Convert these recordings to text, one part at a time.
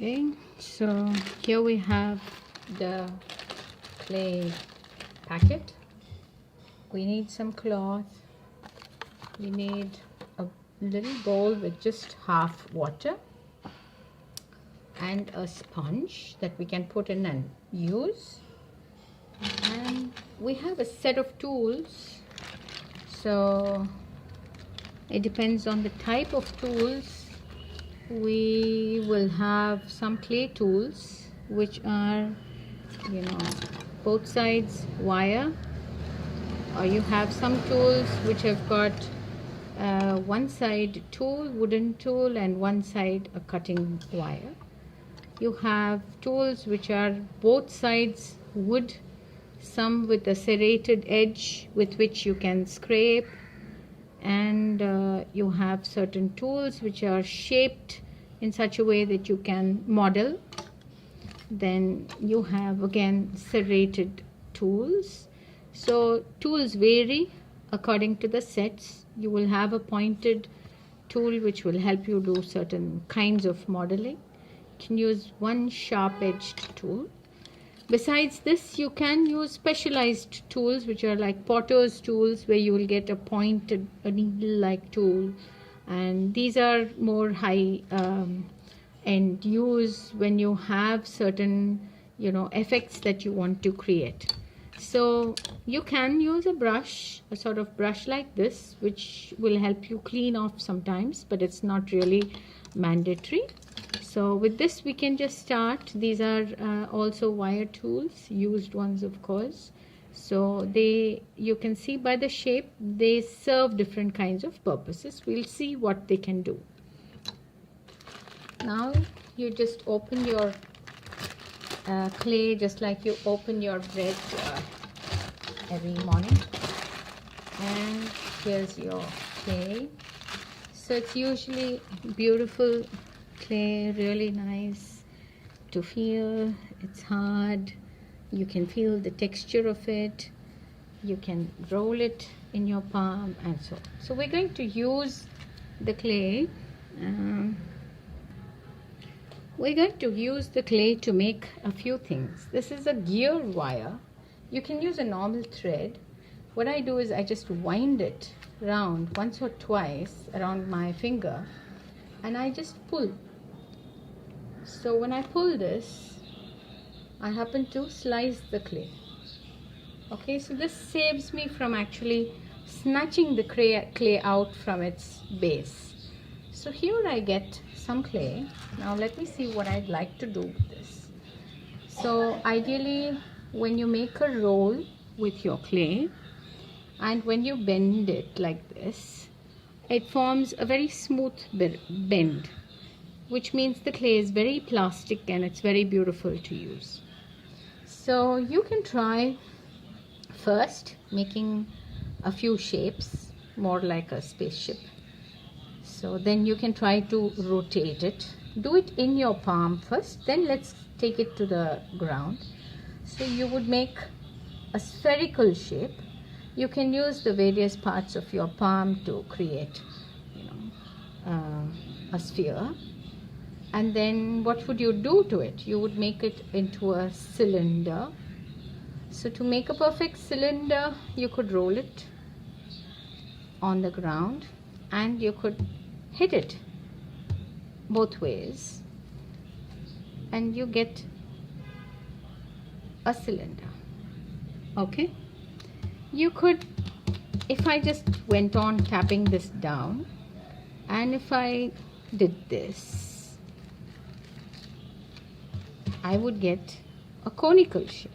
Okay, so here we have the clay packet. We need some cloth. We need a little bowl with just half water and a sponge that we can put in and use. And we have a set of tools. So it depends on the type of tools. We will have some clay tools which are, both sides wire, or you have some tools which have got one side tool, wooden tool, and one side a cutting wire. You have tools which are both sides wood, some with a serrated edge with which you can scrape, and you have certain tools which are shaped in such a way that you can model. Then you have again serrated tools. So tools vary according to the sets. You will have a pointed tool which will help you do certain kinds of modeling. You can use one sharp-edged tool. Besides this, you can use specialized tools which are like potter's tools, where you will get a pointed, a needle-like tool, and these are more high end use when you have certain effects that you want to create. So you can use a brush, a sort of brush like this, which will help you clean off sometimes, but it's not really mandatory. So with this we can just start. These are also wire tools, used ones of course. So you can see by the shape they serve different kinds of purposes. We'll see what they can do. Now you just open your clay just like you open your bread every morning, and here's your clay. So it's usually beautiful clay, really nice to feel. It's hard, you can feel the texture of it, you can roll it in your palm, and so on. So we're going to use the clay. We're going to use the clay to make a few things. This is a gear wire. You can use a normal thread. What I do is I just wind it round once or twice around my finger, and I just pull. So when I pull this, I happen to slice the clay. Okay, so this saves me from actually snatching the clay out from its base. So here I get some clay. Now let me see what I'd like to do with this. So ideally, when you make a roll with your clay, and when you bend it like this, it forms a very smooth bend, which means the clay is very plastic and it's very beautiful to use. So you can try first making a few shapes, more like a spaceship. So then you can try to rotate it. Do it in your palm first, then let's take it to the ground. So you would make a spherical shape. You can use the various parts of your palm to create a sphere. And then what would you do to it? You would make it into a cylinder. So to make a perfect cylinder, you could roll it on the ground and you could hit it both ways, and you get a cylinder. Okay, you could, if I just went on tapping this down, and if I did this, I would get a conical shape.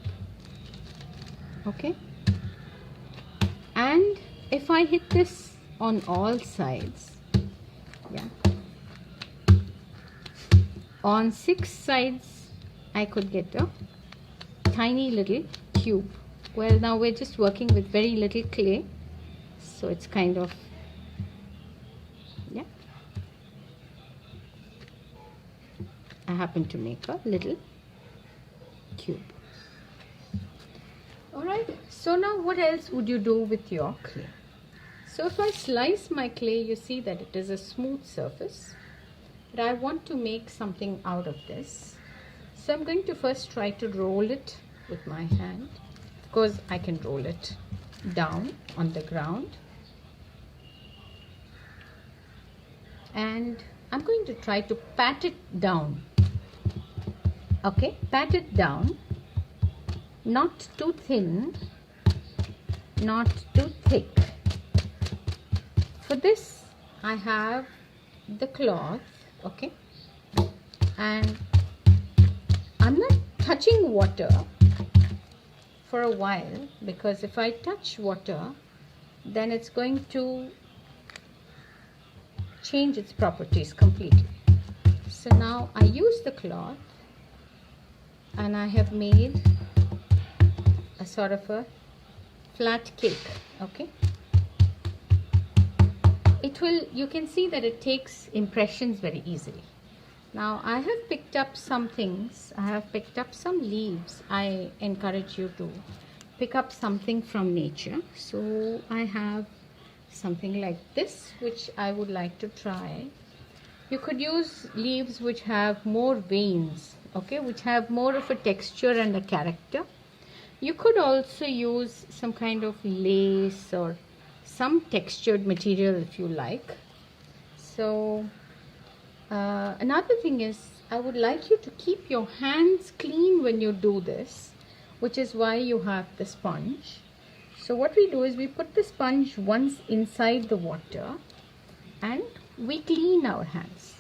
Okay, and if I hit this on all sides, on 6 sides, I could get a tiny little cube. Well, now we're just working with very little clay, so it's kind of, I happen to make a little cube. Alright, so now what else would you do with your clay? So if I slice my clay, you see that it is a smooth surface. but I want to make something out of this. So I'm going to first try to roll it with my hand. Of course, I can roll it down on the ground. And I'm going to try to pat it down. Okay, pat it down. Not too thin, not too thick. For this, I have the cloth, okay, and I'm not touching water for a while, because if I touch water, then it's going to change its properties completely. So now I use the cloth and I have made a sort of a flat cake, okay. You can see that it takes impressions very easily. Now I have picked up some things. I have picked up some leaves. I encourage you to pick up something from nature. So I have something like this, which I would like to try. You could use leaves which have more veins, okay, which have more of a texture and a character. You could also use some kind of lace or some textured material if you like. So another thing is, I would like you to keep your hands clean when you do this, which is why you have the sponge. So what we do is we put the sponge once inside the water and we clean our hands.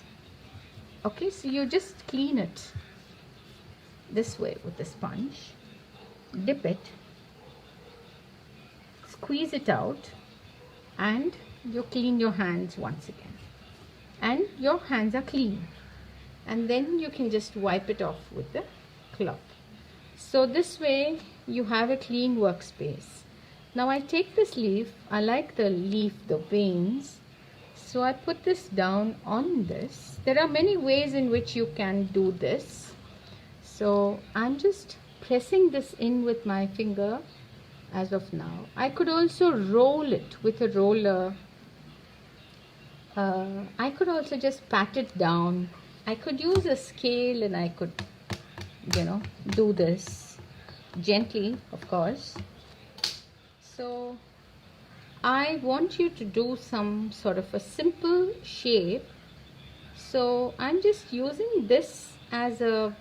Okay, so you just clean it this way with the sponge, dip it, squeeze it out, and you clean your hands once again. And your hands are clean. And then you can just wipe it off with the cloth. So this way you have a clean workspace. Now I take this leaf, I like the leaf, the veins, so I put this down on this. There are many ways in which you can do this. So I'm just pressing this in with my finger as of now. I could also roll it with a roller. I could also just pat it down. I could use a scale and I could, do this gently, of course. So I want you to do some sort of a simple shape. So I'm just using this as a,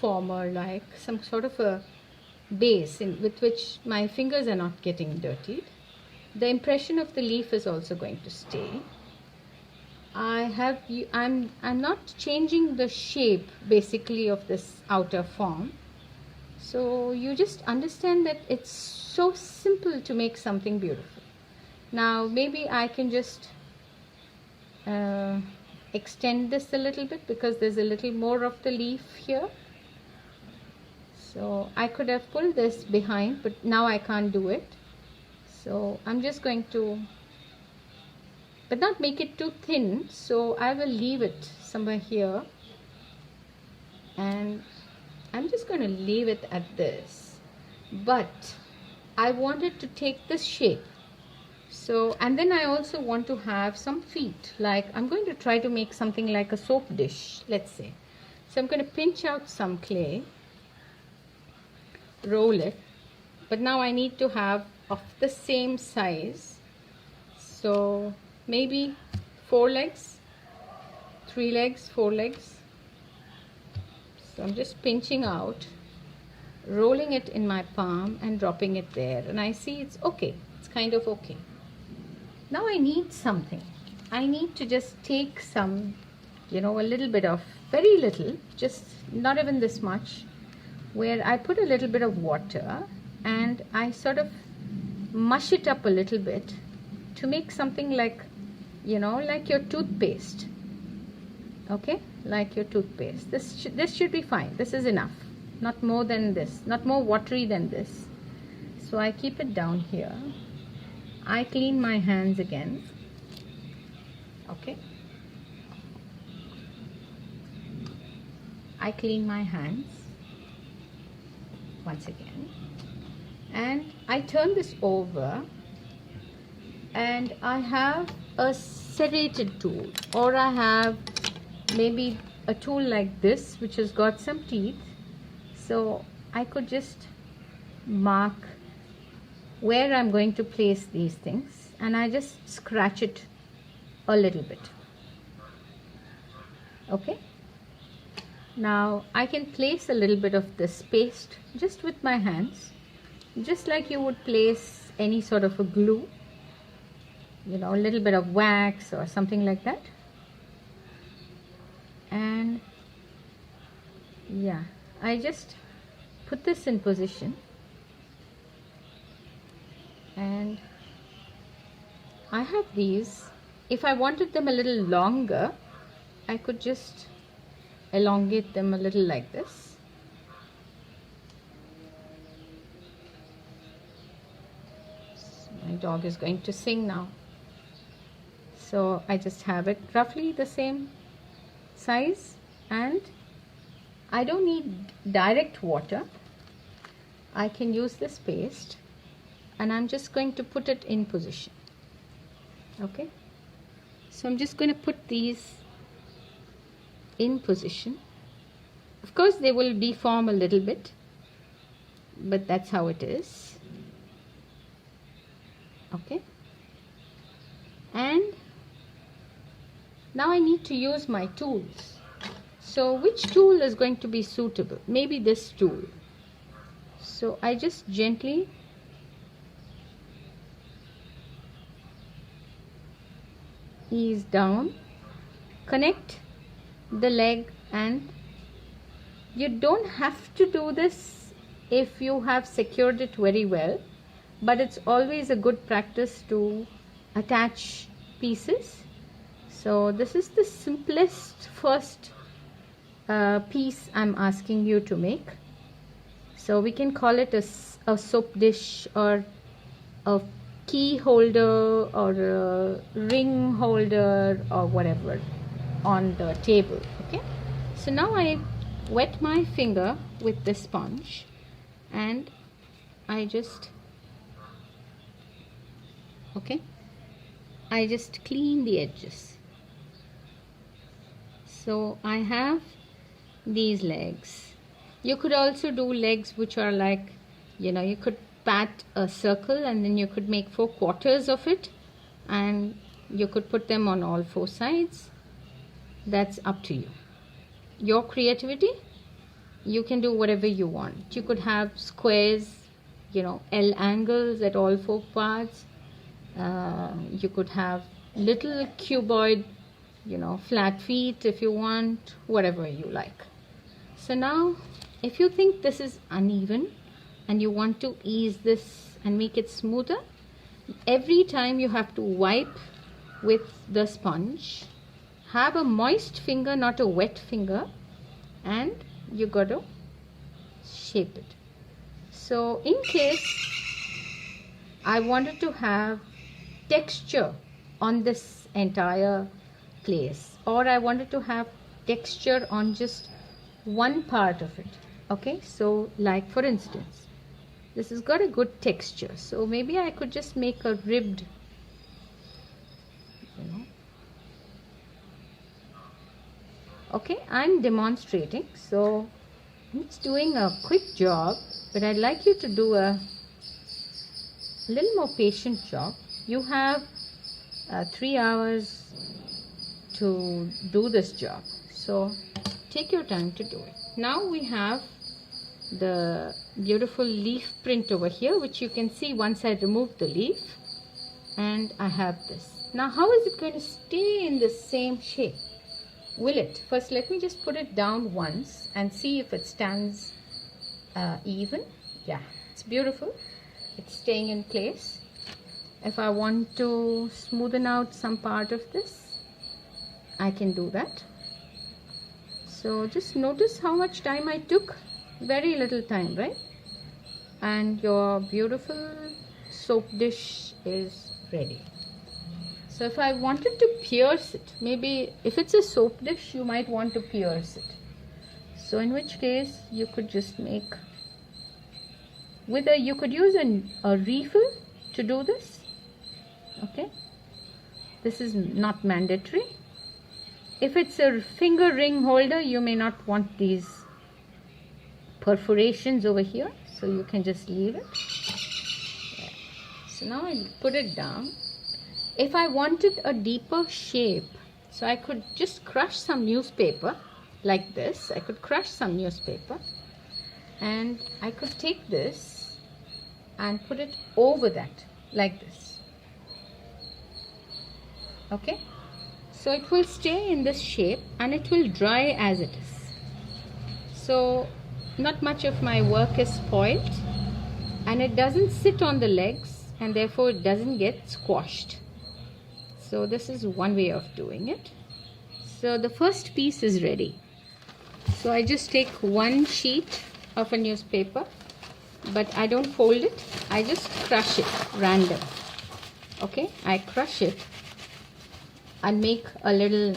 former, like some sort of a base with which my fingers are not getting dirtied. The impression of the leaf is also going to stay. I'm not changing the shape basically of this outer form. So you just understand that it's so simple to make something beautiful. Now maybe I can just extend this a little bit because there's a little more of the leaf here. So I could have pulled this behind, but now I can't do it. So I'm just going to, but not make it too thin. So I will leave it somewhere here. And I'm just going to leave it at this. But I wanted to take this shape. So, and then I also want to have some feet. Like I'm going to try to make something like a soap dish, let's say. So I'm going to pinch out some clay, roll it. But now I need to have of the same size. So maybe 4 legs, 3 legs, 4 legs. So I'm just pinching out, rolling it in my palm and dropping it there. And I see it's okay. It's kind of okay. Now I need something. I need to just take some, a little bit of, very little, just not even this much, where I put a little bit of water and I sort of mush it up a little bit to make something like, like your toothpaste. Okay, like your toothpaste. This should be fine. This is enough. Not more than this. Not more watery than this. So I keep it down here. I clean my hands again. Okay. I clean my hands once again. And I turn this over. And I have a serrated tool, or I have maybe a tool like this which has got some teeth, so I could just mark where I'm going to place these things, and I just scratch it a little bit. Okay, now I can place a little bit of this paste just with my hands, just like you would place any sort of a glue, you know, a little bit of wax or something like that. And yeah, I just put this in position, and I have these. If I wanted them a little longer, I could just elongate them a little like this. So my dog is going to sing now. So I just have it roughly the same size, and I don't need direct water. I can use this paste, and I'm just going to put it in position. Okay, so I'm just going to put these in position. Of course they will deform a little bit, but that's how it is. Okay, and now I need to use my tools. So which tool is going to be suitable? Maybe this tool. So I just gently ease down, connect the leg, and you don't have to do this if you have secured it very well, but it's always a good practice to attach pieces. So this is the simplest first piece I'm asking you to make. So we can call it a soap dish, or a key holder, or a ring holder, or whatever on the table. Okay, so now I wet my finger with the sponge, and I just clean the edges. So I have these legs. You could also do legs which are like, you know, you could pat a circle and then you could make 4 quarters of it, and you could put them on all 4 sides. That's up to you. Your creativity, you can do whatever you want. You could have squares, you know, L angles at all 4 parts. You could have little cuboid, you know, flat feet if you want, whatever you like. So now if you think this is uneven and you want to ease this and make it smoother, every time you have to wipe with the sponge. Have a moist finger, not a wet finger, and you got to shape it. So in case I wanted to have texture on this entire place, or I wanted to have texture on just one part of it, okay, so like for instance, this has got a good texture, so maybe I could just make a ribbed, you know. Okay, I'm demonstrating, so I'm just doing a quick job, but I'd like you to do a little more patient job. You have 3 hours to do this job, so take your time to do it. Now we have the beautiful leaf print over here, which you can see once I remove the leaf, and I have this. Now how is it going to stay in the same shape? Will it? First let me just put it down once and see if it stands even. Yeah, it's beautiful. It's staying in place. If I want to smoothen out some part of this, I can do that. So just notice how much time I took. Very little time, right? And your beautiful soap dish is ready. So if I wanted to pierce it, maybe if it's a soap dish, you might want to pierce it. So in which case you could just make, you could use a refill to do this. Okay, This is not mandatory. If it's a finger ring holder, you may not want these perforations over here, so you can just leave it. Yeah. So now I put it down. If I wanted a deeper shape, so I could just crush some newspaper like this. I could crush some newspaper and I could take this and put it over that like this. Okay, so it will stay in this shape and it will dry as it is. So not much of my work is spoiled, and it doesn't sit on the legs and therefore it doesn't get squashed. So this is one way of doing it. So the first piece is ready. So I just take one sheet of a newspaper, but I don't fold it. I just crush it random. Okay, I crush it and make a little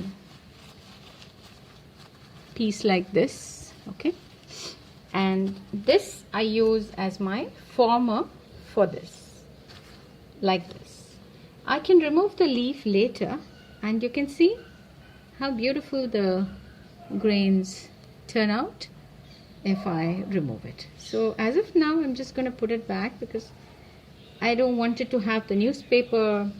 piece like this. Okay, and this I use as my former for this, like this. I can remove the leaf later and you can see how beautiful the grains turn out if I remove it. So as of now I'm just going to put it back because I don't want it to have the newspaper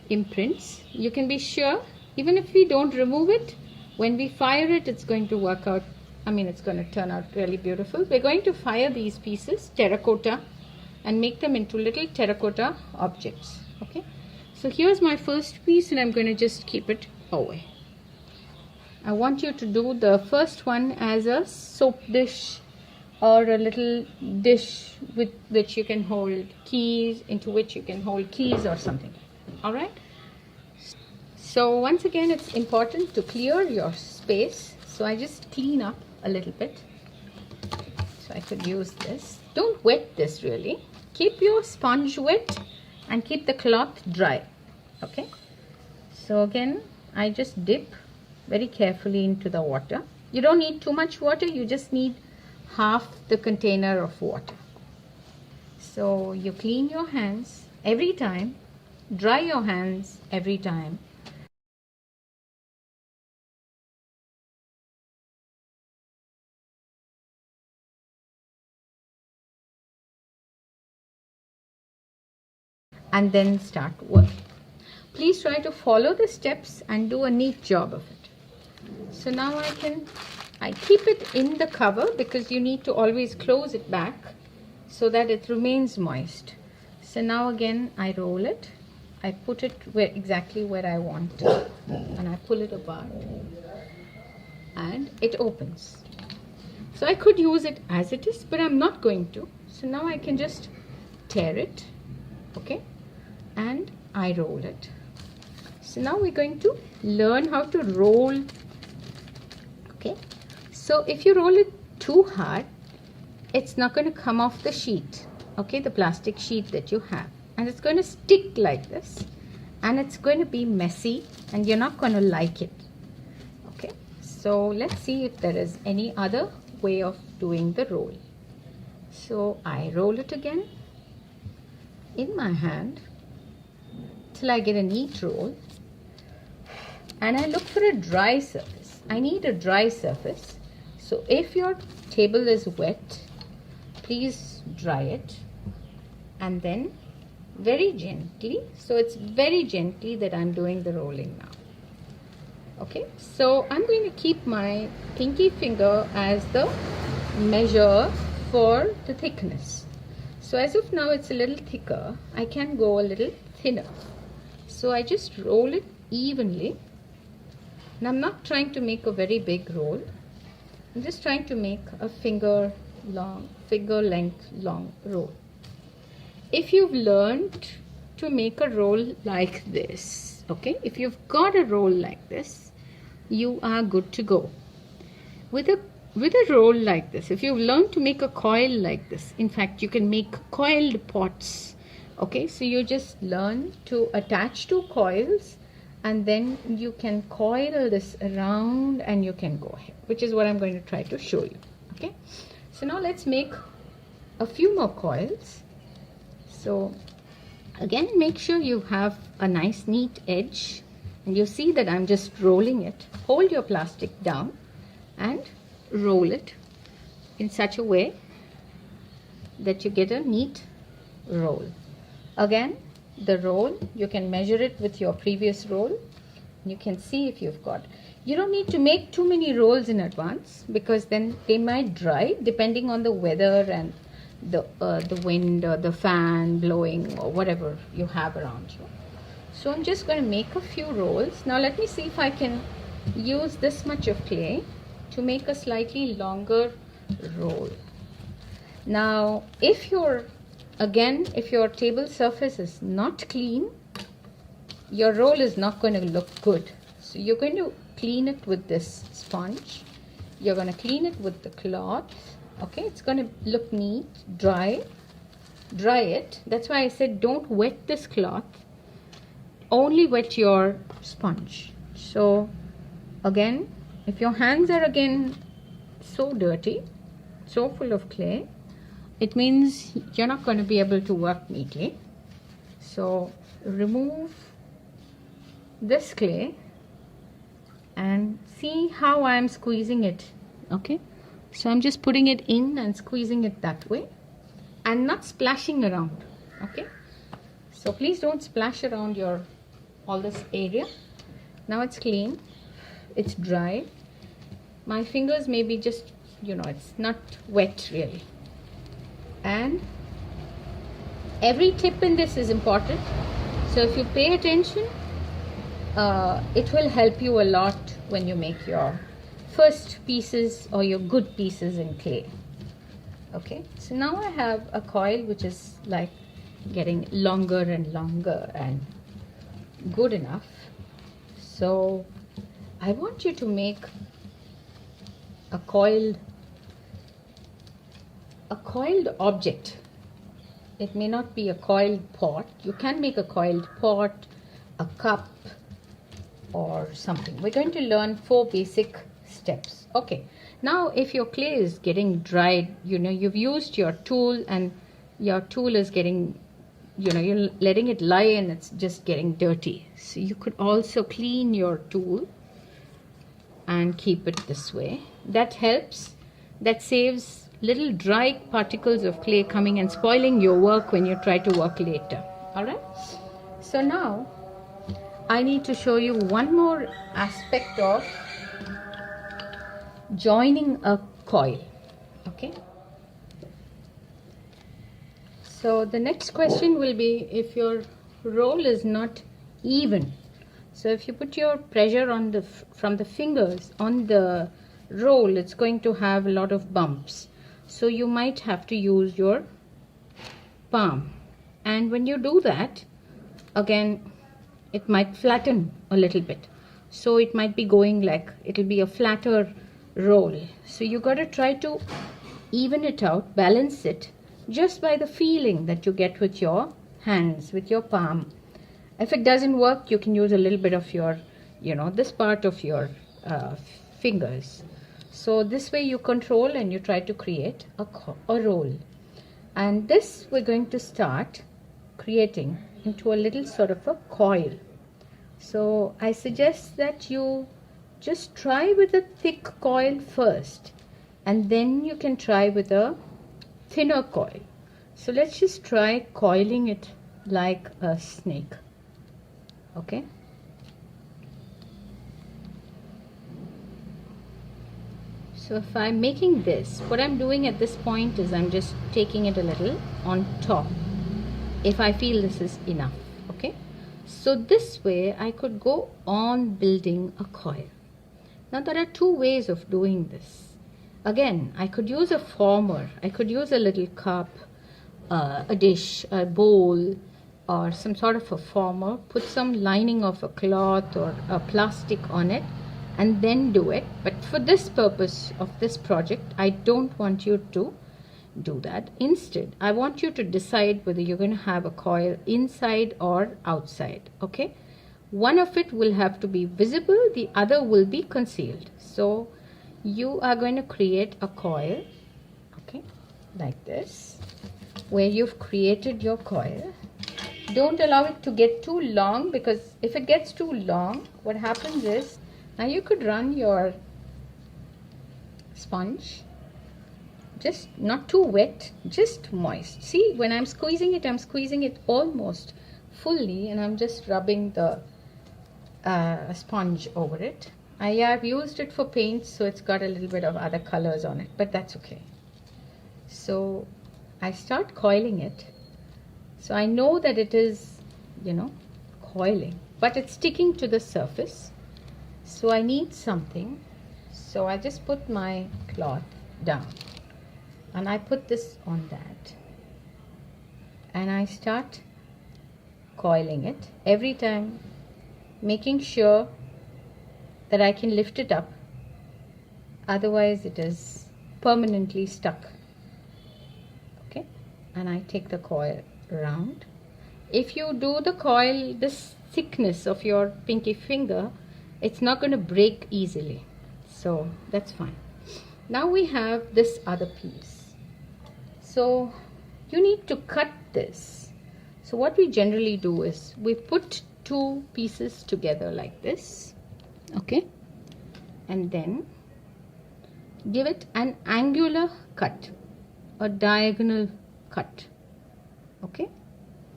imprints. You can be sure even if we don't remove it, when we fire it, it's going to work out. I mean, it's going to turn out really beautiful. We're going to fire these pieces terracotta and make them into little terracotta objects. Okay, so here's my first piece and I'm going to just keep it away. I want you to do the first one as a soap dish or a little dish with which you can hold keys, into which you can hold keys or something. All right. So once again, it's important to clear your space. So I just clean up a little bit. So I could use this. Don't wet this really. Keep your sponge wet and keep the cloth dry. Okay. So again, I just dip very carefully into the water. You don't need too much water. You just need half the container of water. So you clean your hands every time. Dry your hands every time. And then start working. Please try to follow the steps and do a neat job of it. So now I keep it in the cover because you need to always close it back so that it remains moist. So now again I roll it. I put it exactly where I want to, and I pull it apart and it opens. So I could use it as it is, but I'm not going to. So now I can just tear it, okay, and I roll it. So now we're going to learn how to roll. Okay, so if you roll it too hard, it's not going to come off the sheet, okay, the plastic sheet that you have, and it's going to stick like this and it's going to be messy and you're not going to like it. Okay, so let's see if there is any other way of doing the roll. So I roll it again in my hand till I get a neat roll, and I look for a dry surface. I need a dry surface. So if your table is wet, please dry it, and then very gently, so it's very gently that I'm doing the rolling now. Okay, so I'm going to keep my pinky finger as the measure for the thickness. So as of now it's a little thicker, I can go a little thinner. So I just roll it evenly, and I'm not trying to make a very big roll. I'm just trying to make a finger length long roll. If you've learned to make a roll like this, okay, if you've got a roll like this, you are good to go. With a roll like this, if you've learned to make a coil like this, in fact you can make coiled pots. Okay, so you just learn to attach two coils and then you can coil this around and you can go ahead, which is what I'm going to try to show you. Okay, so now let's make a few more coils. So again, make sure you have a nice neat edge And you see that I'm just rolling it. Hold your plastic down and roll it in such a way that you get a neat roll. Again, the roll, you can measure it with your previous roll. You can see if you've got. You don't need to make too many rolls in advance, because then they might dry depending on the weather and the wind or the fan blowing or whatever you have around you. So I'm just going to make a few rolls. Now let me see if I can use this much of clay to make a slightly longer roll. Now if your table surface is not clean, your roll is not going to look good. So you're going to clean it with this sponge. You're going to clean it with the cloth. Okay, it's going to look neat. Dry it. That's why I said don't wet this cloth, only wet your sponge. So again, if your hands are again so dirty, so full of clay, it means you're not going to be able to work neatly. So remove this clay and see how I'm squeezing it. Okay, so I'm just putting it in and squeezing it that way and not splashing around. Okay, so please don't splash around all this area. Now it's clean, it's dry. My fingers may be just, it's not wet really. And every tip in this is important, so if you pay attention, it will help you a lot when you make your first pieces or your good pieces in clay. Okay, so now I have a coil which is like getting longer and longer and good enough. So I want you to make a coiled object. It may not be a coiled pot. You can make a coiled pot, a cup, or something. We're going to learn 4 basic steps. Okay, now if your clay is getting dried, you've used your tool and your tool is getting, you're letting it lie and it's just getting dirty. So you could also clean your tool and keep it this way. That helps. That saves little dry particles of clay coming and spoiling your work when you try to work later. Alright, so now I need to show you one more aspect of joining a coil. Okay, so the next question will be if your roll is not even. So if you put your pressure on from the fingers on the roll, it's going to have a lot of bumps. So you might have to use your palm, and when you do that, again, it might flatten a little bit. So it might be going like, it'll be a flatter roll. So you got to try to even it out, balance it, just by the feeling that you get with your hands, with your palm. If it doesn't work, you can use a little bit of your, this part of your fingers. So this way you control and you try to create a roll. And this we're going to start creating into a little sort of a coil. So I suggest that you just try with a thick coil first, and then you can try with a thinner coil. So let's just try coiling it like a snake. Okay. So if I'm making this, what I'm doing at this point is I'm just taking it a little on top if I feel this is enough. Okay, so this way I could go on building a coil. Now there are 2 ways of doing this. Again, I could use a former. I could use a little cup, a dish, a bowl, or some sort of a former, put some lining of a cloth or a plastic on it, and then do it. But for this purpose of this project, I don't want you to do that. Instead, I want you to decide whether you're going to have a coil inside or outside. Okay, one of it will have to be visible, the other will be concealed. So you are going to create a coil, okay, like this, where you've created your coil. Don't allow it to get too long, because if it gets too long, what happens is, now you could run your sponge just not too wet, just moist. See, when I'm squeezing it almost fully, and I'm just rubbing the sponge over it. I've used it for paint, so it's got a little bit of other colors on it, but that's okay. So I start coiling it. So I know that it is, coiling, but it's sticking to the surface. So I need something. So I just put my cloth down and I put this on that. And I start coiling it every time, making sure that I can lift it up. Otherwise it is permanently stuck. Okay, and I take the coil around. If you do the coil this thickness of your pinky finger, it's not going to break easily, so that's fine. Now we have this other piece, so you need to cut this. So what we generally do is we put two pieces together like this, okay, and then give it an angular cut, a diagonal cut. Okay,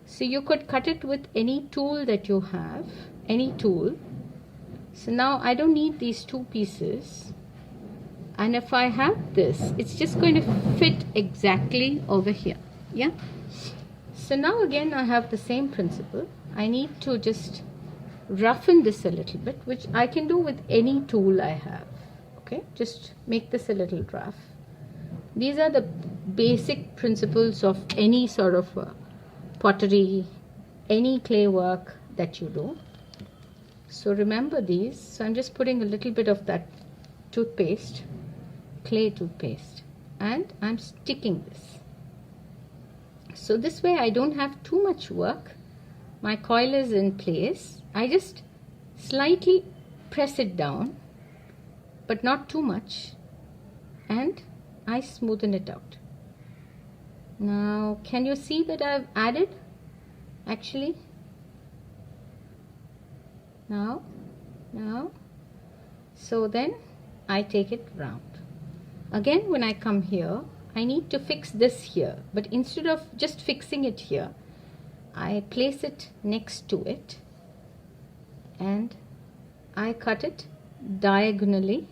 so you could cut it with any tool that you have, any tool. So now I don't need these two pieces, and if I have this, it's just going to fit exactly over here. Yeah, so now again I have the same principle. I need to just roughen this a little bit, which I can do with any tool I have. Okay, just make this a little rough. These are the basic principles of any sort of pottery, any clay work that you do. So remember these. So I'm just putting a little bit of that toothpaste, clay toothpaste, and I'm sticking this. So this way I don't have too much work. My coil is in place. I just slightly press it down, but not too much, and I smoothen it out. Now can you see that I've added actually? Now, so then I take it round. Again, when I come here, I need to fix this here, but instead of just fixing it here, I place it next to it and I cut it diagonally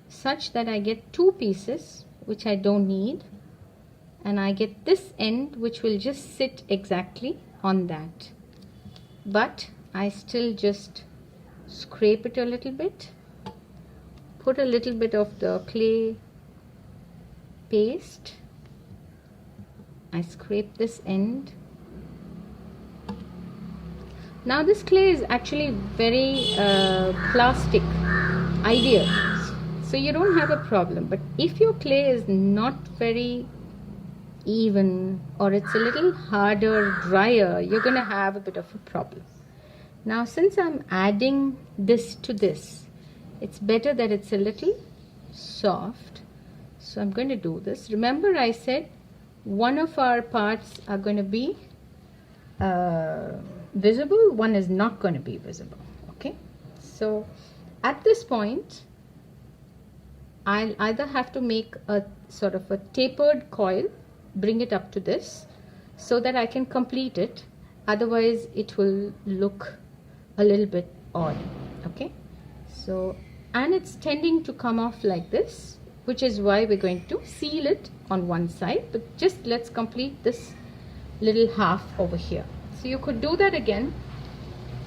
such that I get two pieces which I don't need, and I get this end which will just sit exactly on that, but I still just scrape it a little bit, put a little bit of the clay paste, I scrape this end. Now this clay is actually very plastic, ideal, so you don't have a problem. But if your clay is not very even, or it's a little harder, drier, you're going to have a bit of a problem. Now since I'm adding this to this, it's better that it's a little soft. So I'm going to do this. Remember I said one of our parts are going to be visible, one is not going to be visible. Okay, so at this point I'll either have to make a sort of a tapered coil, bring it up to this so that I can complete it, otherwise it will look a little bit odd. Okay, so, and it's tending to come off like this, which is why we're going to seal it on one side, but just let's complete this little half over here. So you could do that again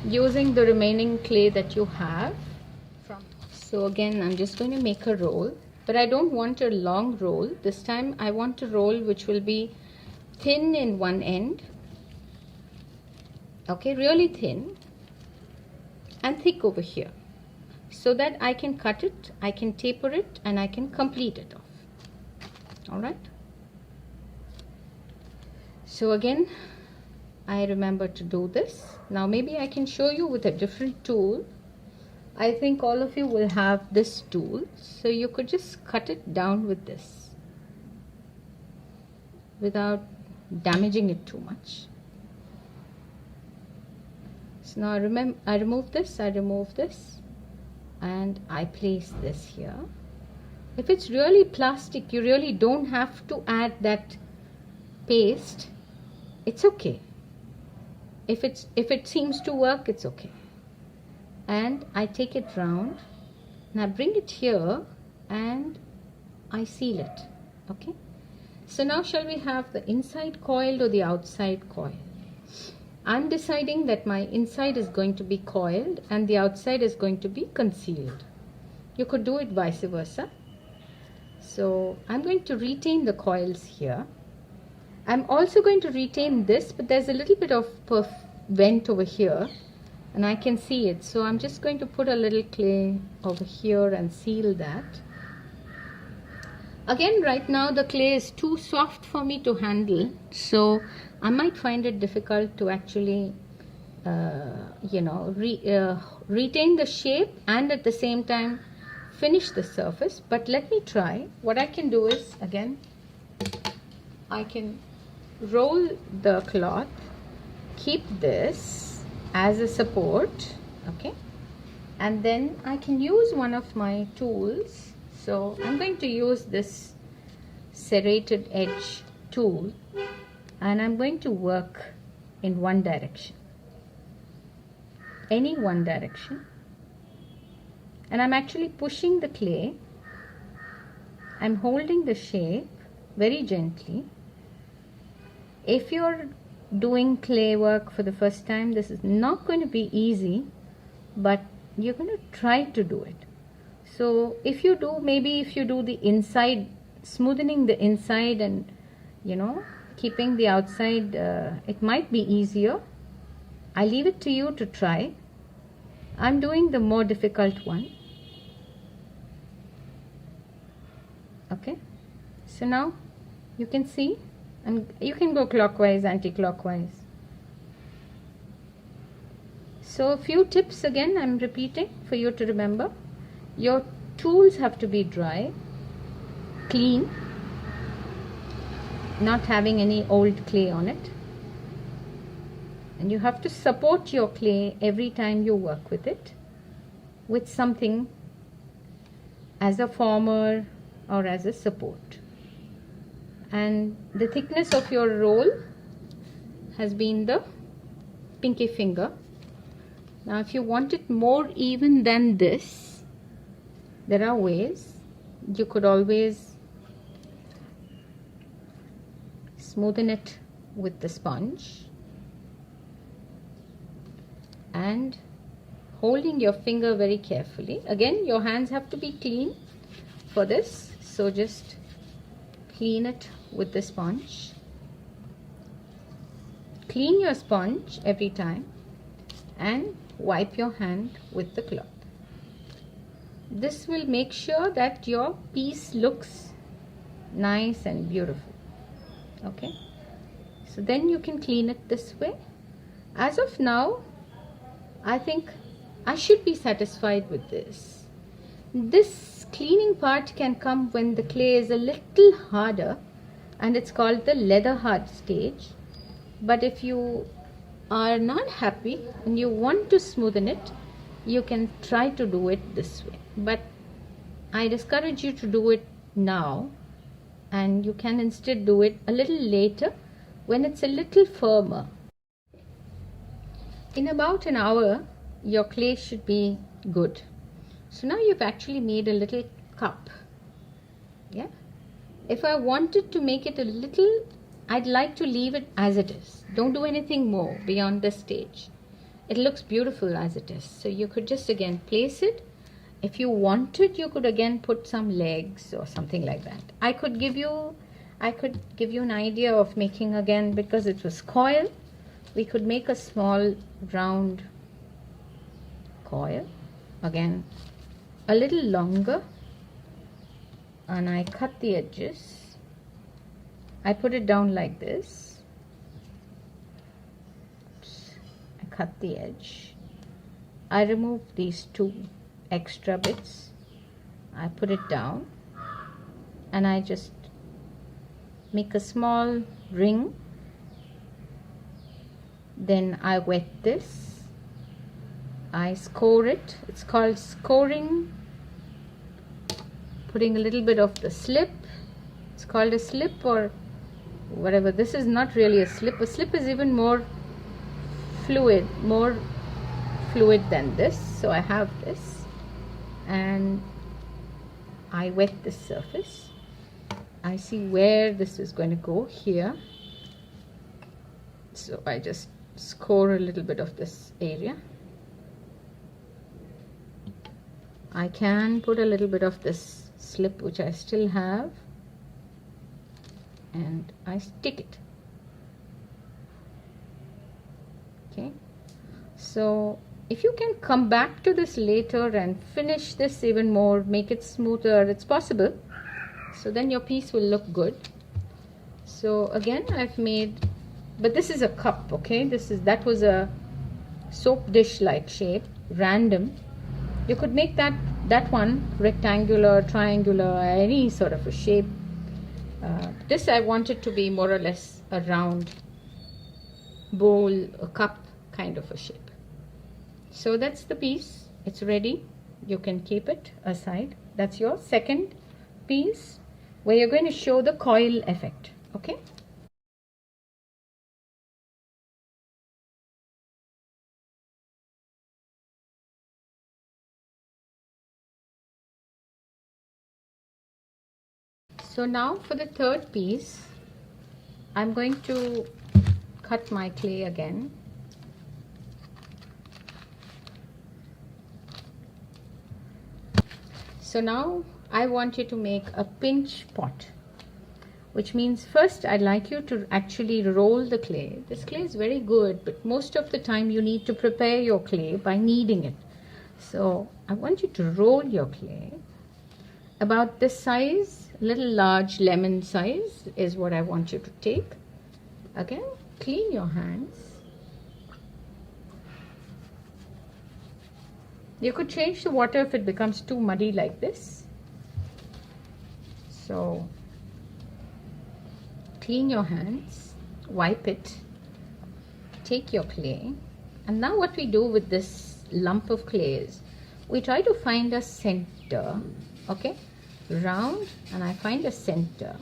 using the remaining clay that you have. So again I'm just going to make a roll, but I don't want a long roll this time. I want a roll which will be thin in one end, okay, really thin, and thick over here, so that I can cut it, I can taper it, and I can complete it off. All right, so again I remember to do this. Now maybe I can show you with a different tool. I think all of you will have this tool, so you could just cut it down with this without damaging it too much. now I remove this, and I place this here. If it's really plastic, you really don't have to add that paste. It's okay. If it seems to work, it's okay. And I take it round and I bring it here and I seal it. Okay. So now shall we have the inside coiled or the outside coil? I'm deciding that my inside is going to be coiled and the outside is going to be concealed. You could do it vice versa. So I'm going to retain the coils here. I'm also going to retain this, but there's a little bit of vent over here and I can see it. So I'm just going to put a little clay over here and seal that. Again, right now the clay is too soft for me to handle, so I might find it difficult to actually retain the shape and at the same time finish the surface. But let me try. What I can do is, again, I can roll the cloth, keep this as a support, okay, and then I can use one of my tools. So I'm going to use this serrated edge tool and I'm going to work in one direction, any one direction, and I'm actually pushing the clay. I'm holding the shape very gently. If you're doing clay work for the first time, this is not going to be easy, but you're going to try to do it. So if you do the inside, smoothing the inside and keeping the outside, it might be easier. I leave it to you to try. I'm doing the more difficult one. Okay, so now you can see, and you can go clockwise, anti-clockwise. So a few tips again I'm repeating for you to remember. Your tools have to be dry, clean, not having any old clay on it. And you have to support your clay every time you work with it with something as a former or as a support. And the thickness of your roll has been the pinky finger. Now if you want it more even than this, there are ways. You could always smoothen it with the sponge and holding your finger very carefully. Again, your hands have to be clean for this, so just clean it with the sponge. Clean your sponge every time and wipe your hand with the cloth. This will make sure that your piece looks nice and beautiful. Okay, so then you can clean it this way. As of now, I think I should be satisfied with this. This cleaning part can come when the clay is a little harder, and it's called the leather hard stage. But if you are not happy and you want to smoothen it, you can try to do it this way. But I discourage you to do it now, and you can instead do it a little later when it's a little firmer. In about an hour, your clay should be good. So now you've actually made a little cup. Yeah. If I wanted to make it a little, I'd like to leave it as it is. Don't do anything more beyond this stage. It looks beautiful as it is. So you could just again place it. If you wanted, you could again put some legs or something like that. I could give you an idea of making, again, because it was coil, we could make a small round coil, again a little longer, and I cut the edges. I put it down like this. Oops. I cut the edge. I remove these two extra bits. I put it down and I just make a small ring. Then I wet this I score it. It's called scoring. Putting a little bit of the slip. It's called a slip or whatever. This is not really a slip. A slip is even more fluid than this. So I have this and I wet the surface. I see where this is going to go here. So I just score a little bit of this area. I can put a little bit of this slip which I still have and I stick it. Okay, so if you can come back to this later and finish this even more, make it smoother, it's possible. So then your piece will look good. So again I've made, but this is a cup, okay? That was a soap dish like shape, random. You could make that one rectangular, triangular, any sort of a shape. This I wanted to be more or less a round bowl, a cup kind of a shape. So that's the piece. It's ready. You can keep it aside. That's your second piece where you're going to show the coil effect. Okay. So now for the third piece, I'm going to cut my clay again. So now I want you to make a pinch pot, which means first I'd like you to actually roll the clay. This clay is very good, but most of the time you need to prepare your clay by kneading it. So I want you to roll your clay about this size, little large lemon size is what I want you to take. Again, clean your hands. You could change the water if it becomes too muddy like this. So clean your hands, wipe it, take your clay, and now what we do with this lump of clay is we try to find a center, okay, round, and I find a center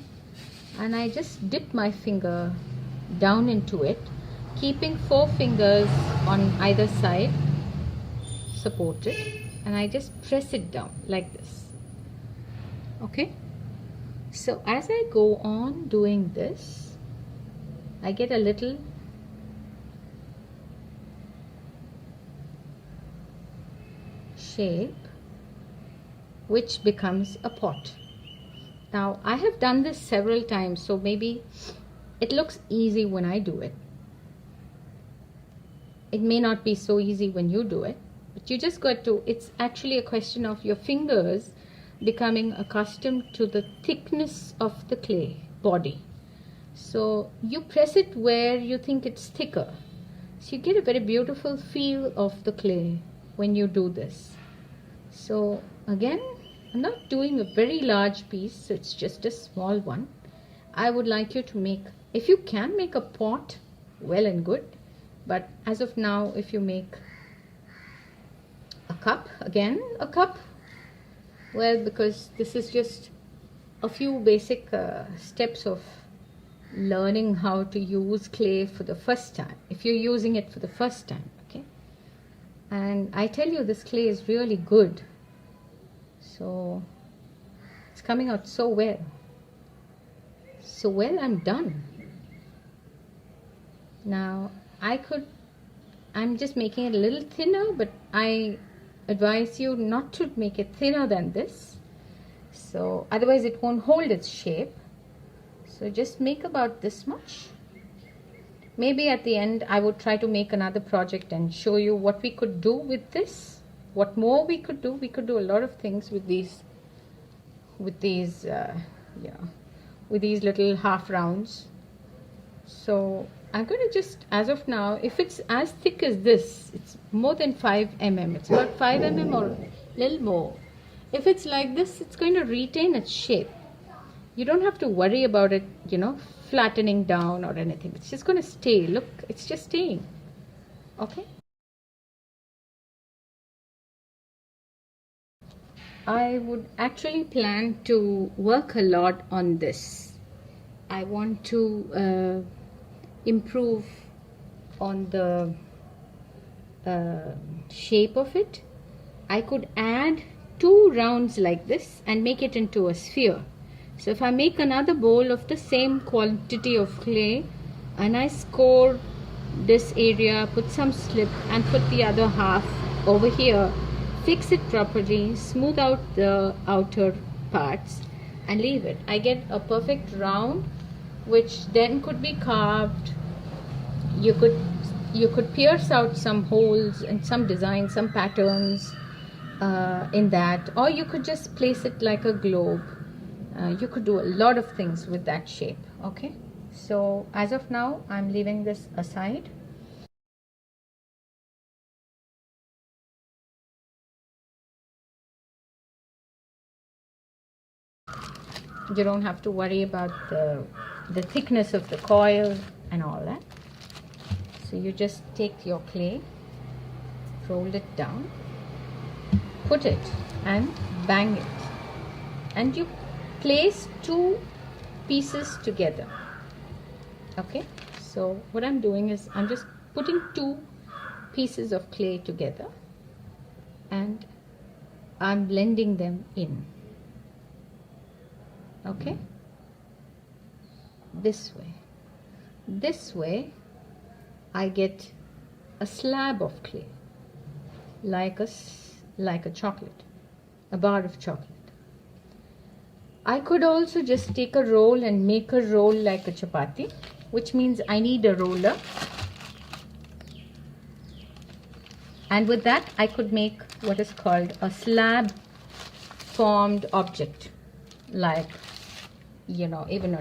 and I just dip my finger down into it, keeping 4 fingers on either side supported, and I just press it down like this. Okay, so as I go on doing this, I get a little shape which becomes a pot. Now I have done this several times, so maybe it looks easy when I do it. It may not be so easy when you do it, but you just got to, it's actually a question of your fingers becoming accustomed to the thickness of the clay body. So you press it where you think it's thicker. So you get a very beautiful feel of the clay when you do this. So again, I'm not doing a very large piece, so it's just a small one. I would like you to make, if you can make a pot, well and good. But as of now, if you make a cup, again, a cup, well, because this is just a few basic steps of learning how to use clay for the first time, if you're using it for the first time, okay? And I tell you, this clay is really good. So it's coming out so well. So well, I'm done. Now I'm just making it a little thinner, but I advise you not to make it thinner than this. So otherwise it won't hold its shape. So just make about this much. Maybe at the end I would try to make another project and show you what we could do with this. What more we could do. We could do a lot of things with these little half rounds. So I'm going to just, as of now, if it's as thick as this, it's more than 5 mm. It's about 5 mm or a little more. If it's like this, it's going to retain its shape. You don't have to worry about it, flattening down or anything. It's just going to stay. Look, it's just staying. Okay. I would actually plan to work a lot on this. I want to improve on the shape of it. I could add 2 rounds like this and make it into a sphere. So if I make another bowl of the same quantity of clay and I score this area, put some slip and put the other half over here, fix it properly, smooth out the outer parts and leave it, I get a perfect round which then could be carved. You could pierce out some holes and some designs, some patterns in that, or you could just place it like a globe. You could do a lot of things with that shape. Okay, so as of now I'm leaving this aside. You don't have to worry about the thickness of the coil and all that. So you just take your clay, roll it down, put it and bang it, and you place 2 pieces together. Okay, so what I'm doing is I'm just putting 2 pieces of clay together and I'm blending them in. Okay, this way I get a slab of clay, like a chocolate, a bar of chocolate. I could also just take a roll and make a roll like a chapati, which means I need a roller, and with that I could make what is called a slab formed object, like, you know, even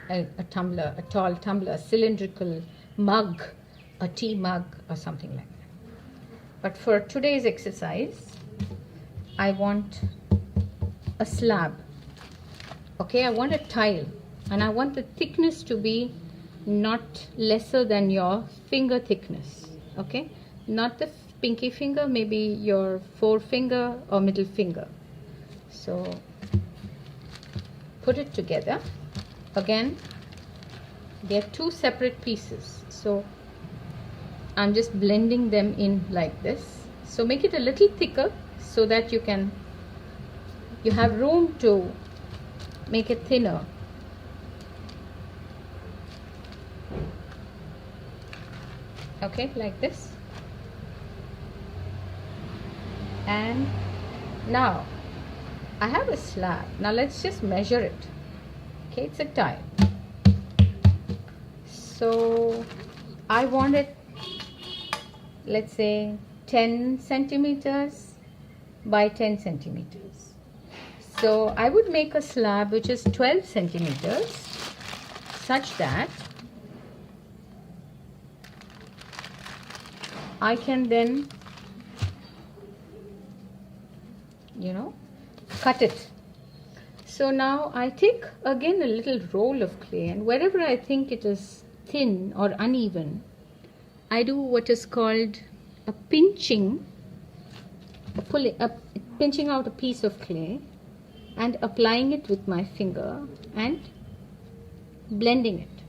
a tumbler, a tall tumbler, a cylindrical mug, a tea mug or something like that. But for today's exercise I want a slab. Okay, I want a tile and I want the thickness to be not lesser than your finger thickness. Okay, not the pinky finger, maybe your forefinger or middle finger. So put it together. Again, they're 2 separate pieces, so I'm just blending them in like this. So make it a little thicker so that you have room to make it thinner. Okay, like this. And now I have a slab. Now let's just measure it. Okay, it's a tile. So I want it, let's say 10 centimeters by 10 centimeters. So I would make a slab which is 12 centimeters, such that I can then, you know, cut it. So now I take again a little roll of clay, and wherever I think it is thin or uneven, I do what is called a pinching, pinching out a piece of clay and applying it with my finger and blending it.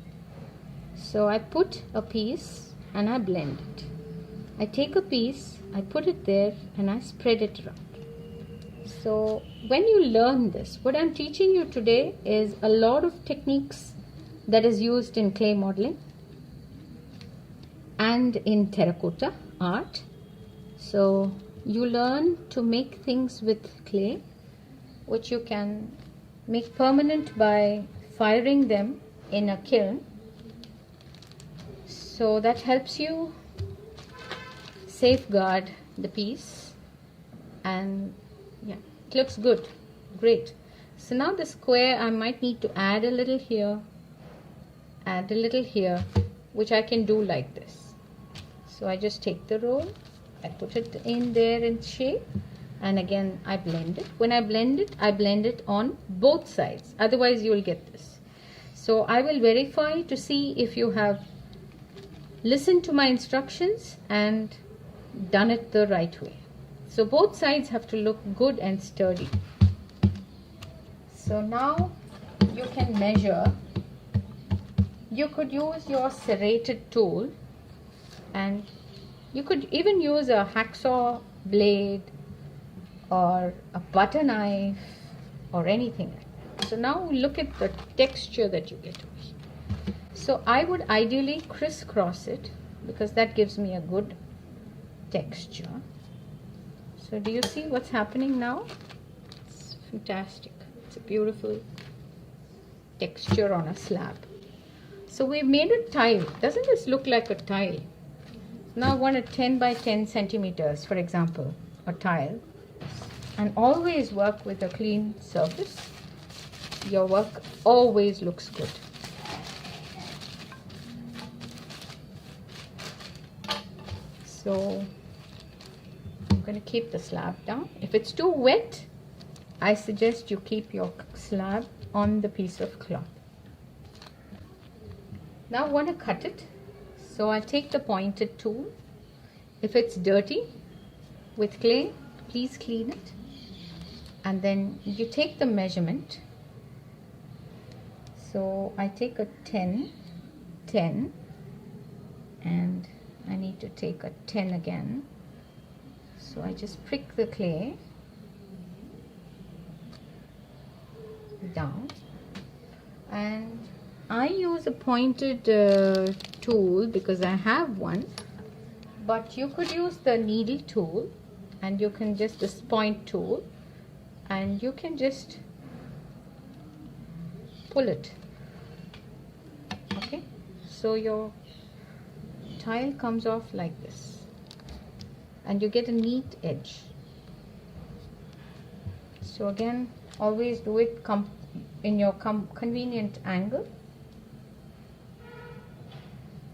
So I put a piece and I blend it. I take a piece, I put it there and I spread it around. So when you learn this, what I'm teaching you today is a lot of techniques that is used in clay modeling and in terracotta art. So you learn to make things with clay, which you can make permanent by firing them in a kiln. So that helps you safeguard the piece, and yeah, it looks good, great. So now the square, I might need to add a little here, add a little here, which I can do like this. So I just take the roll, I put it in there in shape, and again I blend it. When I blend it on both sides, otherwise you will get this. So I will verify to see if you have listened to my instructions and done it the right way. So both sides have to look good and sturdy. So now you can measure. You could use your serrated tool, and you could even use a hacksaw blade or a butter knife or anything like that. So now look at the texture that you get. So I would ideally crisscross it because that gives me a good texture. So do you see what's happening now? It's fantastic. It's a beautiful texture on a slab. So we've made a tile. Doesn't this look like a tile? Now I want a 10 by 10 centimeters, for example, a tile. And always work with a clean surface. Your work always looks good. So I'm going to keep the slab down. If it's too wet, I suggest you keep your slab on the piece of cloth. Now I want to cut it. So I'll take the pointed tool. If it's dirty with clay, please clean it. And then you take the measurement. So I take a 10, 10, and I need to take a 10 again. So I just prick the clay down, and I use a pointed tool because I have one, but you could use the needle tool, and you can just this point tool, and you can just pull it. Okay, so your tile comes off like this, and you get a neat edge. So again, always do it in your convenient angle.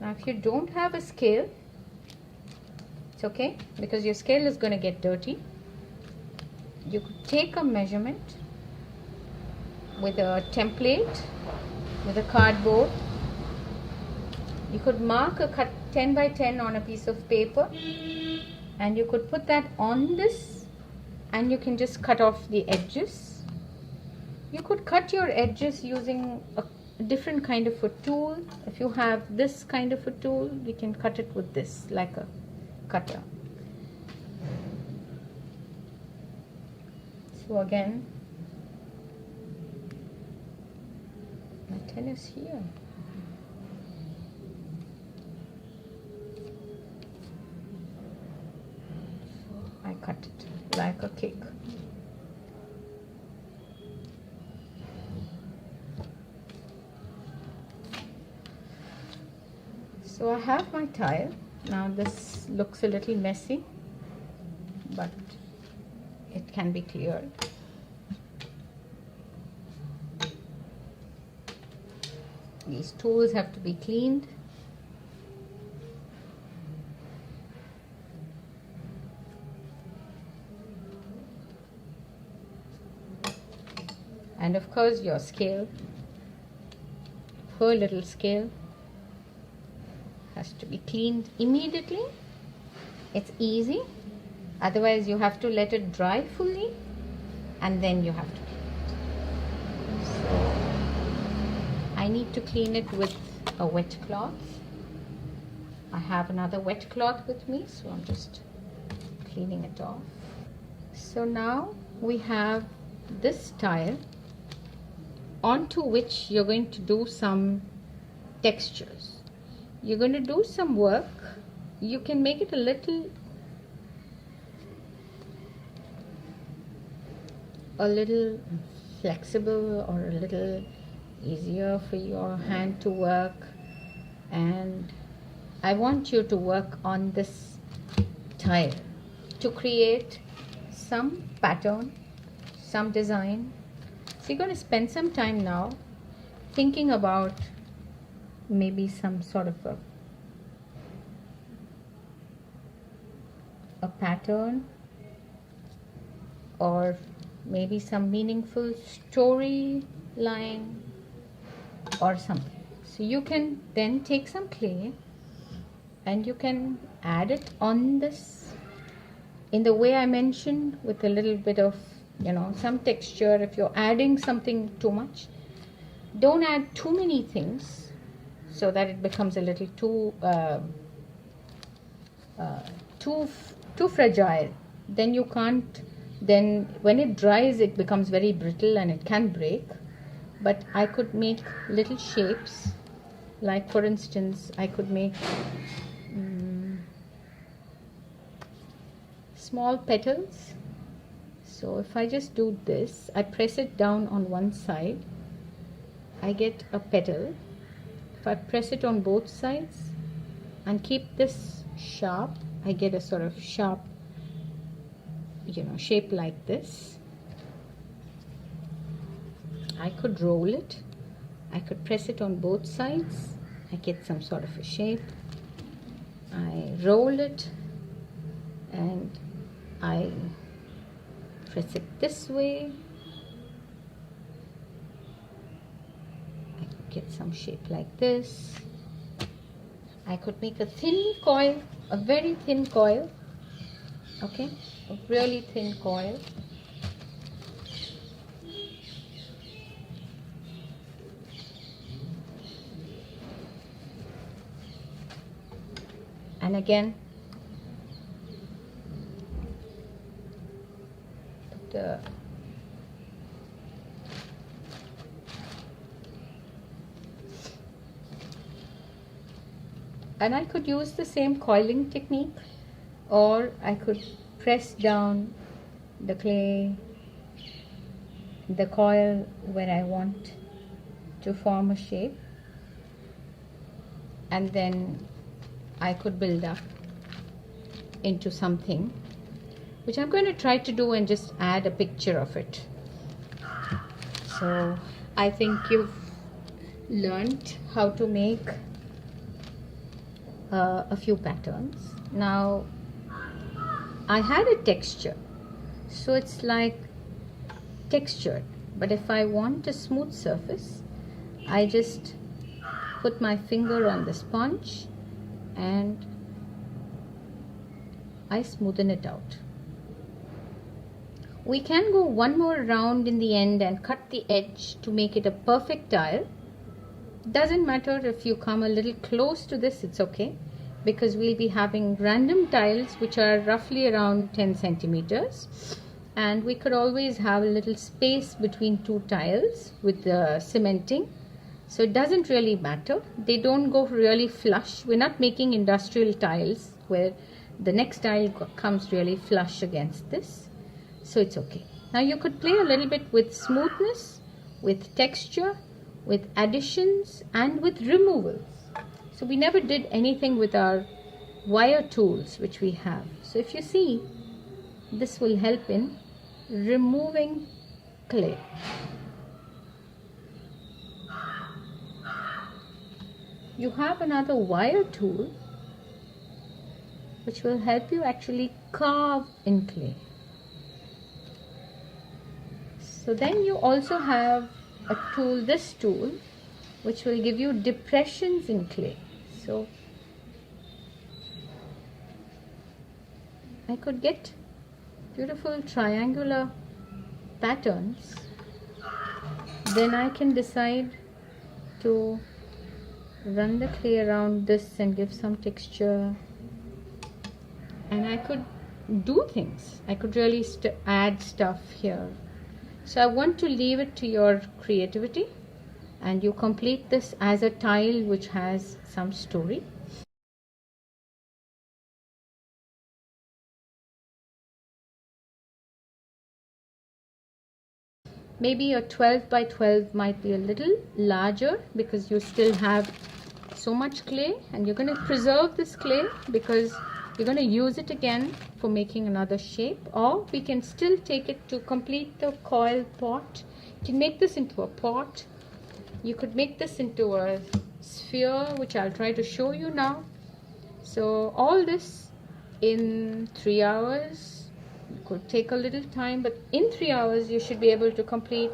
Now if you don't have a scale, it's okay, because your scale is going to get dirty. You could take a measurement with a template, with a cardboard. You could mark a cut 10 by 10 on a piece of paper, and you could put that on this, and you can just cut off the edges. You could cut your edges using a different kind of a tool. If you have this kind of a tool, we can cut it with this, like a cutter. So again, my 10 is here. I cut it like a cake. So I have my tile. Now this looks a little messy, but it can be cleared. These tools have to be cleaned. And of course your scale, her little scale, has to be cleaned immediately. It's easy. Otherwise you have to let it dry fully, and then you have to clean it. So I need to clean it with a wet cloth. I have another wet cloth with me, so I'm just cleaning it off. So now we have this tile onto which you're going to do some textures. You're going to do some work. You can make it a little flexible or a little easier for your hand to work, and I want you to work on this tile to create some pattern, some design. So you're going to spend some time now thinking about maybe some sort of a pattern, or maybe some meaningful story line or something. So you can then take some clay and you can add it on this in the way I mentioned, with a little bit of, some texture. If you're adding something too much, don't add too many things so that it becomes a little too fragile. Then you can't, then when it dries it becomes very brittle and it can break. But I could make little shapes, like for instance I could make small petals. So if I just do this, I press it down on one side, I get a petal. If I press it on both sides and keep this sharp, I get a sort of sharp, shape like this. I could roll it. I could press it on both sides. I get some sort of a shape. I roll it and I press it this way. I could get some shape like this. I could make a thin coil, a very thin coil, okay, a really thin coil. And again, and I could use the same coiling technique, or I could press down the clay, the coil where I want to form a shape, and then I could build up into something, which I'm going to try to do and just add a picture of it. So I think you've learned how to make a few patterns. Now I had a texture, so it's like textured, but if I want a smooth surface, I just put my finger on the sponge and I smoothen it out. We can go one more round in the end and cut the edge to make it a perfect tile. Doesn't matter if you come a little close to this, it's okay, because we'll be having random tiles which are roughly around 10 centimeters, and we could always have a little space between two tiles with the cementing. So it doesn't really matter. They don't go really flush. We're not making industrial tiles where the next tile comes really flush against this. So it's okay. Now you could play a little bit with smoothness, with texture, with additions, and with removals. So we never did anything with our wire tools which we have. So if you see, this will help in removing clay. You have another wire tool which will help you actually carve in clay. So then you also have a tool, this tool, which will give you depressions in clay. So I could get beautiful triangular patterns. Then I can decide to run the clay around this and give some texture, and I could do things. I could really add stuff here. So I want to leave it to your creativity, and you complete this as a tile which has some story. Maybe a 12 by 12 might be a little larger because you still have so much clay, and you're going to preserve this clay because you're going to use it again for making another shape. Or we can still take it to complete the coil pot. You can make this into a pot. You could make this into a sphere, which I'll try to show you now. So all this in 3 hours. It could take a little time, but in 3 hours you should be able to complete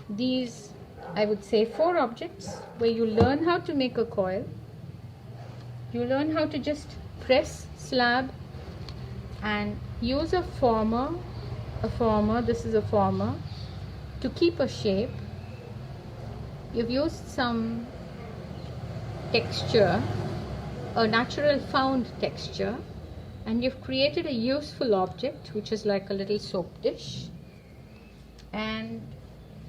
these, I would say, 4 objects, where you learn how to make a coil, you learn how to just press slab and use a former, this is a former, to keep a shape. You've used some texture, a natural found texture, and you've created a useful object which is like a little soap dish. And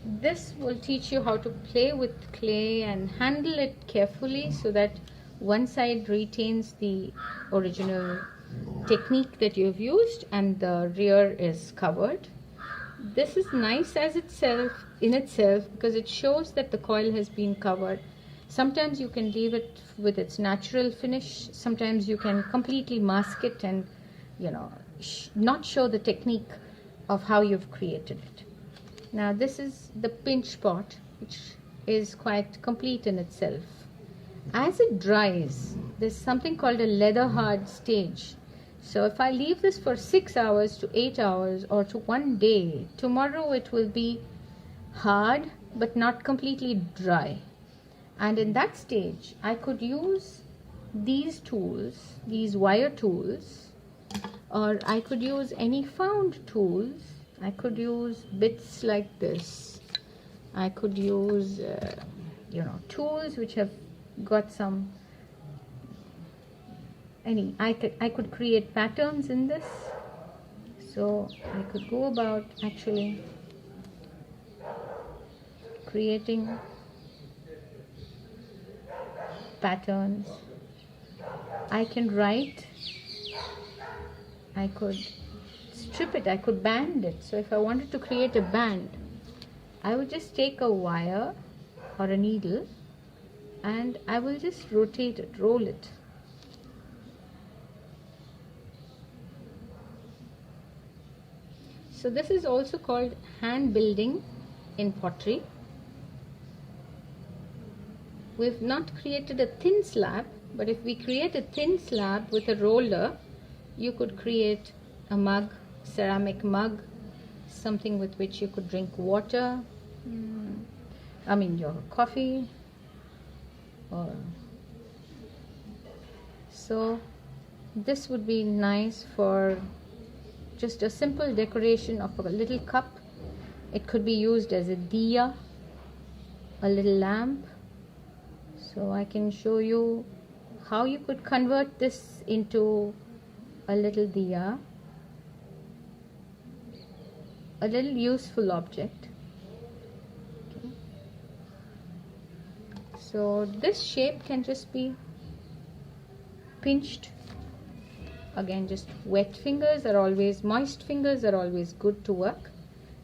this will teach you how to play with clay and handle it carefully so that one side retains the original technique that you've used and the rear is covered. This is nice as in itself because it shows that the coil has been covered. Sometimes you can leave it with its natural finish. Sometimes you can completely mask it and, not show the technique of how you've created it. Now this is the pinch pot, which is quite complete in itself. As it dries, there's something called a leather hard stage. So if I leave this for 6 hours to 8 hours or to 1 day, tomorrow it will be hard but not completely dry. And in that stage, I could use these tools, these wire tools, or I could use any found tools. I could use bits like this. I could use, tools which have got some, I could create patterns in this. So I could go about actually creating patterns. I can write, I could strip it, I could band it. So if I wanted to create a band, I would just take a wire or a needle and I will just rotate it, roll it. So this is also called hand building in pottery. We've not created a thin slab, but if we create a thin slab with a roller, you could create a mug, ceramic mug, something with which you could drink water, your coffee. So this would be nice for just a simple decoration of a little cup. It could be used as a diya, a little lamp. So I can show you how you could convert this into a little diya, a little useful object. Okay. So this shape can just be pinched. Again, just moist fingers are always good to work.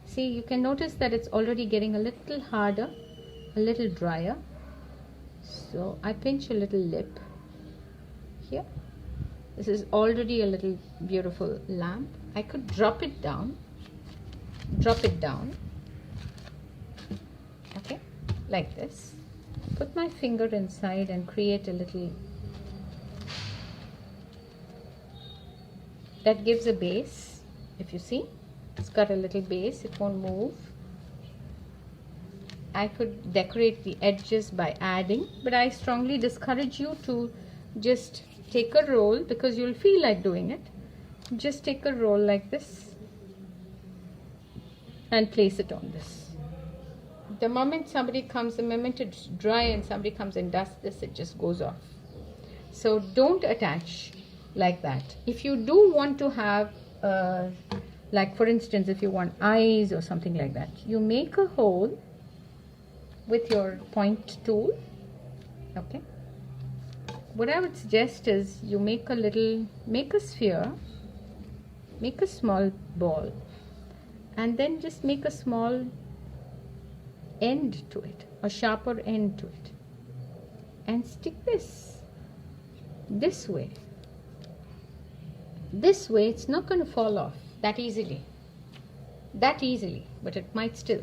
See, you can notice that it's already getting a little harder, a little drier. So I pinch a little lip here. This is already a little beautiful lamp. I could drop it down, okay, like this. Put my finger inside and create a little, that gives a base. If you see, it's got a little base, it won't move. I could decorate the edges by adding, but I strongly discourage you to just take a roll because you'll feel like doing it. Just take a roll like this and place it on this. The moment it's dry and somebody comes and does this, it just goes off. So don't attach like that. If you do want to have, like for instance, if you want eyes or something like that, you make a hole with your point tool. Okay. What I would suggest is you make a sphere, make a small ball, and then just make a small end to it, a sharper end to it, and stick this way. This way it's not going to fall off that easily, but it might still.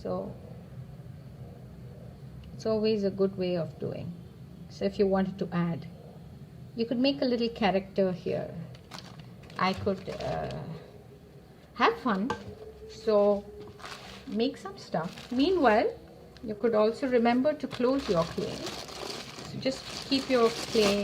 So it's always a good way of doing. So if you wanted to add, you could make a little character here. I could have fun, so make some stuff. Meanwhile, you could also remember to close your clay. So just keep your clay